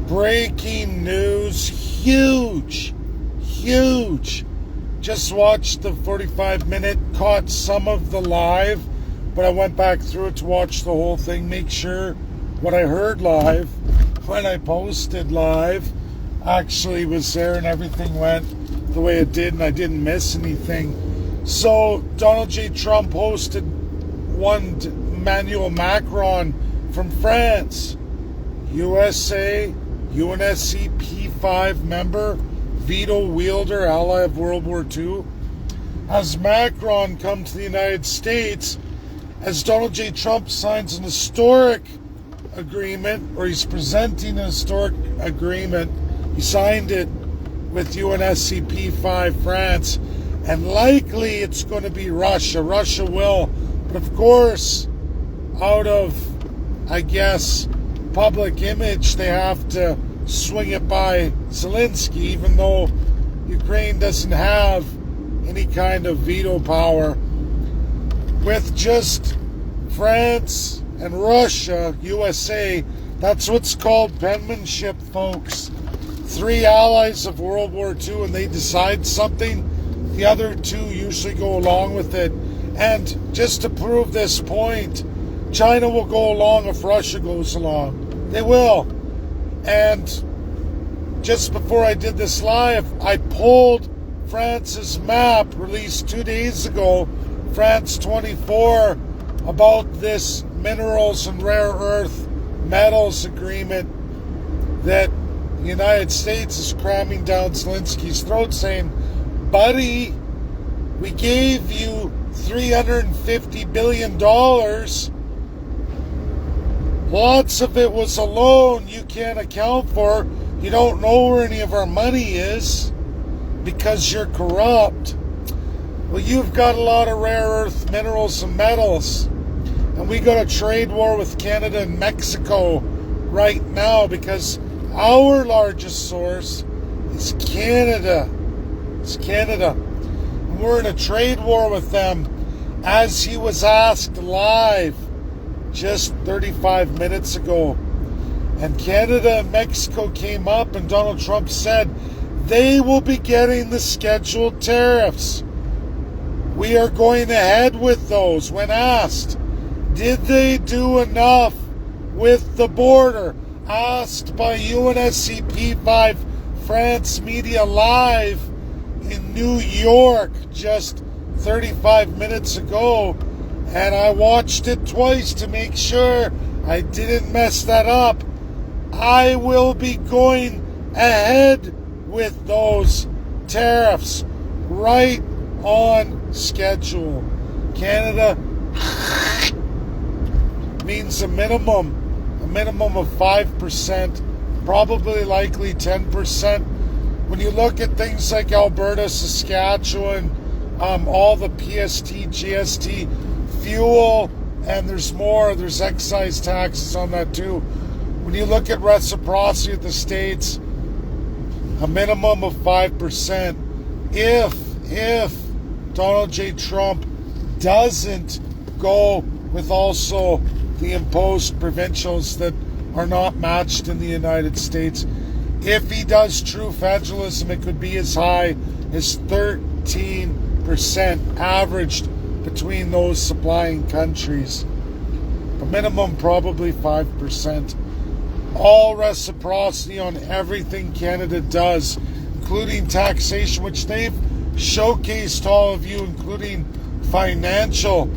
Breaking news, huge. Just watched the 45-minute, caught some of the live, but I went back through it to watch the whole thing, make sure what I heard live, when I posted live, actually was there and everything went the way it did and I didn't miss anything. So Donald J. Trump hosted one Emmanuel Macron from France, USA, UNSC P5 member, veto wielder, ally of World War II. As Macron come to the United States, as Donald J. Trump signs an historic agreement, or he's presenting an historic agreement, he signed it with UNSC P5 France, and likely it's going to be Russia. Russia will, but of course, out of, I guess, public image, they have to swing it by Zelensky, even though Ukraine doesn't have any kind of veto power. With just France and Russia, USA, that's what's called penmanship, folks. Three allies of World War II, and they decide something, the other two usually go along with it. And just to prove this point, China will go along if Russia goes along. They will. And just before I did this live, I pulled France's map released 2 days ago, France 24, about this minerals and rare earth metals agreement that the United States is cramming down Zelensky's throat, saying, buddy, we gave you $350 billion. Lots of it was a loan you can't account for. You don't know where any of our money is because you're corrupt. Well, you've got a lot of rare earth minerals and metals. And we got a trade war with Canada and Mexico right now because our largest source is Canada. It's Canada. And we're in a trade war with them, as he was asked live just 35 minutes ago. And Canada and Mexico came up, and Donald Trump said they will be getting the scheduled tariffs. We are going ahead with those. When asked, did they do enough with the border? Asked by UNSC P5 France Media Live in New York just 35 minutes ago. And I watched it twice to make sure I didn't mess that up. I will be going ahead with those tariffs right on schedule. Canada means a minimum of 5%, probably likely 10%. When you look at things like Alberta, Saskatchewan, all the PST, GST, fuel, and there's excise taxes on that too. When you look at reciprocity of the states, a minimum of 5%. If Donald J. Trump doesn't go with also the imposed provincials that are not matched in the United States, if he does true federalism, it could be as high as 13% averaged between those supplying countries. A minimum probably 5%. All reciprocity on everything Canada does, including taxation, which they've showcased to all of you, including financial.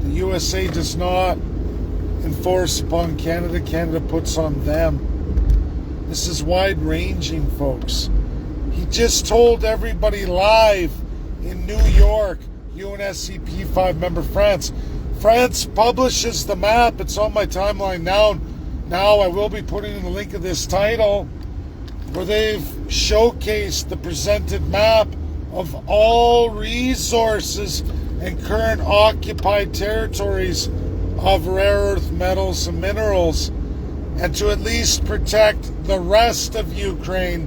The USA does not enforce upon Canada. Canada puts on them. This is wide-ranging, folks. He just told everybody live in New York, UNSC P5 member France. France publishes the map. It's on my timeline now. Now I will be putting in the link of this title where they've showcased the presented map of all resources and current occupied territories of rare earth metals and minerals, and to at least protect the rest of Ukraine,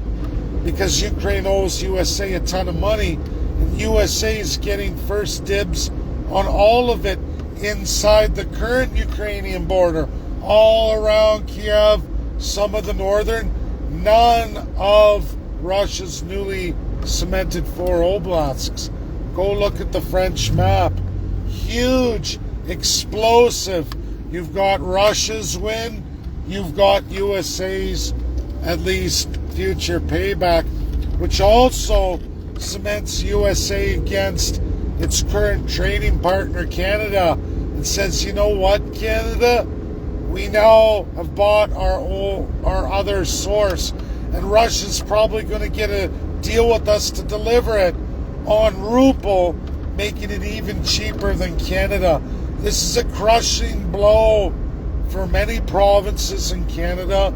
because Ukraine owes USA a ton of money, and USA is getting first dibs on all of it inside the current Ukrainian border, all around Kiev, some of the northern. none of Russia's newly cemented 4 oblasts. Go look at the French map. Huge, explosive. You've got Russia's win. You've got USA's, at least, future payback, which also cements USA against its current trading partner, Canada, and says, you know what, Canada? We now have bought our other source, and Russia's probably going to get a deal with us to deliver it on ruble, making it even cheaper than Canada. This is a crushing blow for many provinces in Canada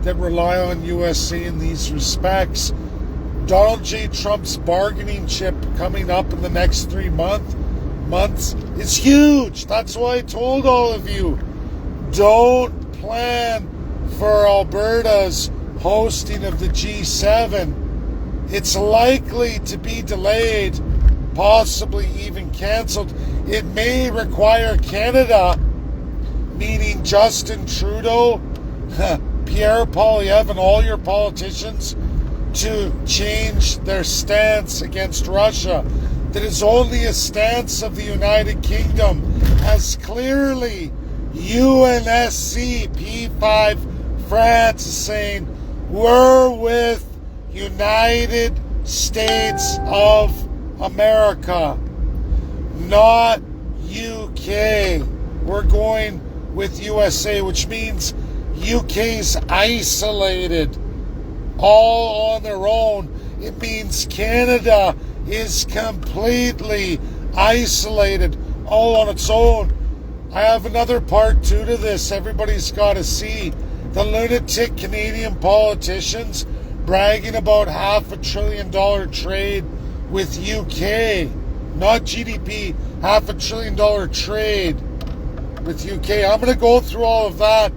that rely on USA in these respects. Donald J. Trump's bargaining chip coming up in the next 3 months is huge. That's why I told all of you, don't plan for Alberta's hosting of the G7. It's likely to be delayed, possibly even cancelled. It may require Canada, meaning Justin Trudeau, Pierre Poilievre, and all your politicians, to change their stance against Russia. That is only a stance of the United Kingdom, as clearly UNSC P5 France is saying, we're with United States of America, not UK. We're going with USA, which means UK's isolated, all on their own. It means Canada is completely isolated, all on its own. I have another part 2 to this. Everybody's got to see the lunatic Canadian politicians bragging about $500 billion trade with UK, not GDP, $500 billion trade with UK. I'm going to go through all of that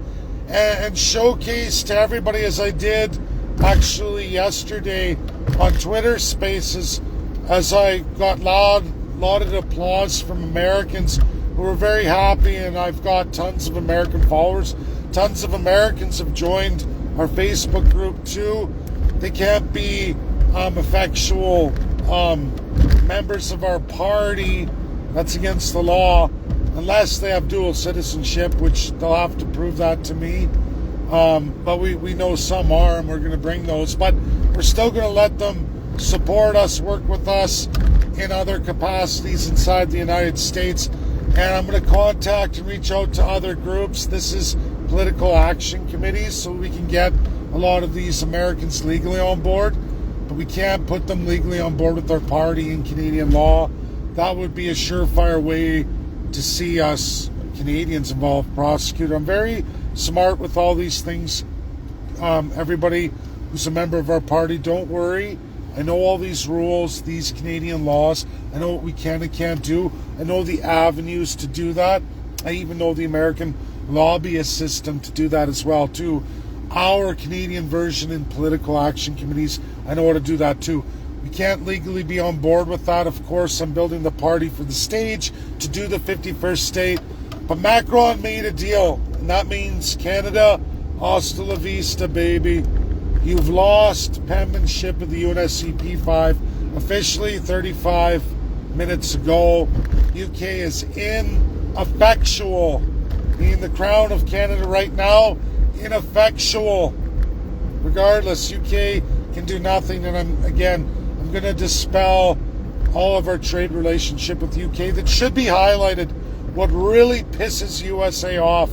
and showcase to everybody, as I did actually yesterday on Twitter Spaces, as I got lauded applause from Americans who were very happy, and I've got tons of American followers. Tons of Americans have joined our Facebook group too. They can't be effectual members of our party. That's against the law, unless they have dual citizenship, which they'll have to prove that to me. But we know some are, and we're going to bring those. But we're still going to let them support us, work with us in other capacities inside the United States. And I'm going to contact and reach out to other groups. This is political action committees, so we can get a lot of these Americans legally on board. But we can't put them legally on board with our party in Canadian law. That would be a surefire way to see us Canadians involved, prosecutor. I'm very smart with all these things. Everybody who's a member of our party, don't worry. I know all these rules, these Canadian laws. I know what we can and can't do. I know the avenues to do that. I even know the American lobbyist system to do that as well too. Our Canadian version in political action committees, I know how to do that too. We can't legally be on board with that. Of course, I'm building the party for the stage to do the 51st state. But Macron made a deal, and that means Canada, hasta la vista, baby. You've lost penmanship of the UNSC P5 officially 35 minutes ago. UK is ineffectual, meaning the Crown of Canada right now, ineffectual. Regardless, UK can do nothing, and I'm going to dispel all of our trade relationship with UK that should be highlighted. What really pisses USA off,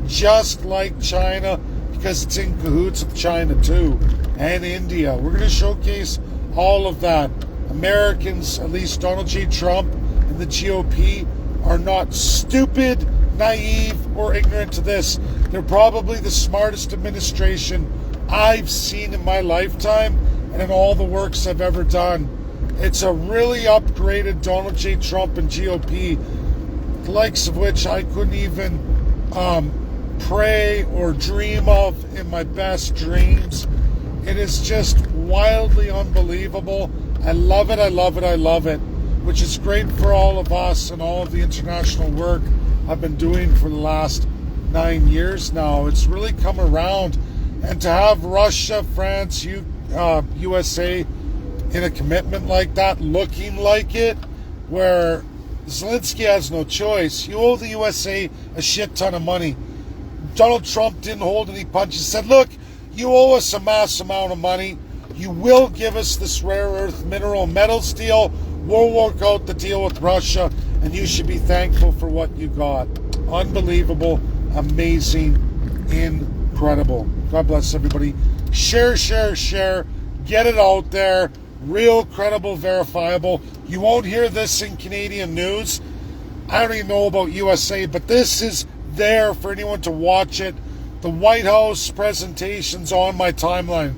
just like China, because it's in cahoots with China too, and India. We're going to showcase all of that. Americans, at least Donald J. Trump and the GOP, are not stupid, naive, or ignorant to this. They're probably the smartest administration I've seen in my lifetime and in all the works I've ever done. It's a really upgraded Donald J. Trump and GOP, the likes of which I couldn't even pray or dream of in my best dreams. It is just wildly unbelievable. I love it, I love it, I love it, which is great for all of us and all of the international work I've been doing for the last 9 years now. It's really come around. And to have Russia, France, USA in a commitment like that, looking like it, where Zelensky has no choice. You owe the USA a shit ton of money. Donald Trump didn't hold any punches. He said, look, you owe us a mass amount of money. You will give us this rare earth mineral metals deal. We'll work out the deal with Russia, and you should be thankful for what you got. Unbelievable, amazing, incredible. God bless everybody. Share, share, share. Get it out there. Real, credible, verifiable. You won't hear this in Canadian news. I don't even know about USA, but this is there for anyone to watch it. The White House presentations on my timeline.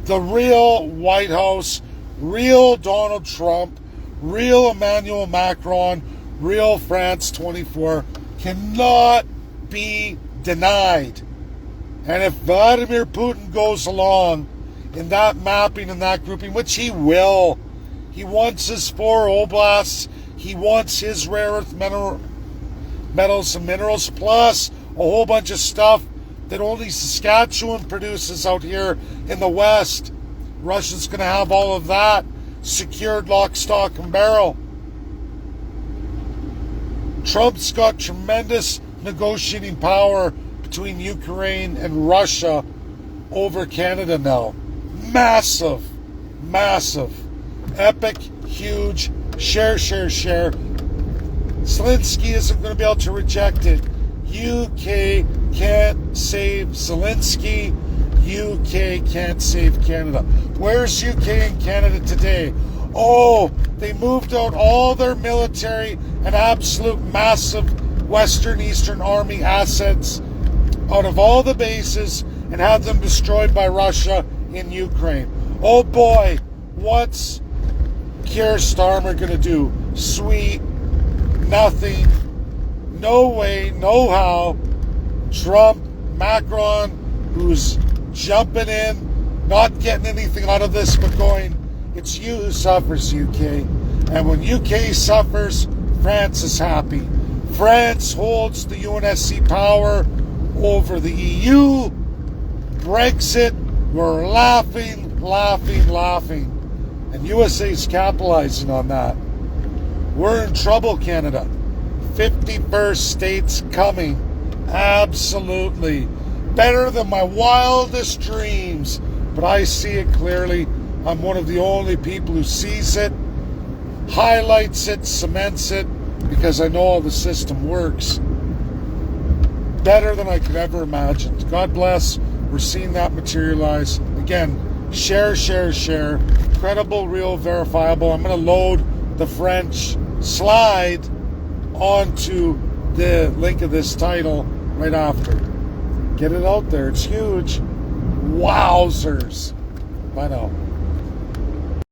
The real White House, real Donald Trump, real Emmanuel Macron, real France 24 cannot be denied. And if Vladimir Putin goes along in that mapping and that grouping, which he will, he wants his 4 oblasts, he wants his rare earth metals and minerals, plus a whole bunch of stuff that only Saskatchewan produces out here in the West. Russia's going to have all of that secured lock, stock, and barrel. Trump's got tremendous negotiating power between Ukraine and Russia over Canada now. Massive, massive, epic, huge, share, share, share. Zelensky isn't going to be able to reject it. UK can't save Zelensky. UK can't save Canada. Where's UK and Canada today? Oh, they moved out all their military and absolute massive Western Eastern Army assets out of all the bases and had them destroyed by Russia in Ukraine. Oh boy, what's Keir Starmer going to do? Sweet, nothing, no way, no how. Trump, Macron, who's jumping in, not getting anything out of this, but going, it's you who suffers, UK. And when UK suffers, France is happy. France holds the UNSC power over the EU. Brexit, we're laughing, laughing, laughing. And USA's capitalizing on that. We're in trouble, Canada. 51st states coming. Absolutely. Better than my wildest dreams. But I see it clearly. I'm one of the only people who sees it, highlights it, cements it, because I know how the system works. Better than I could ever imagine. God bless. We're seeing that materialize. Again, share, share, share. Credible, real, verifiable. I'm going to load the French slide onto the link of this title right after. Get it out there. It's huge. Wowzers. Bye now.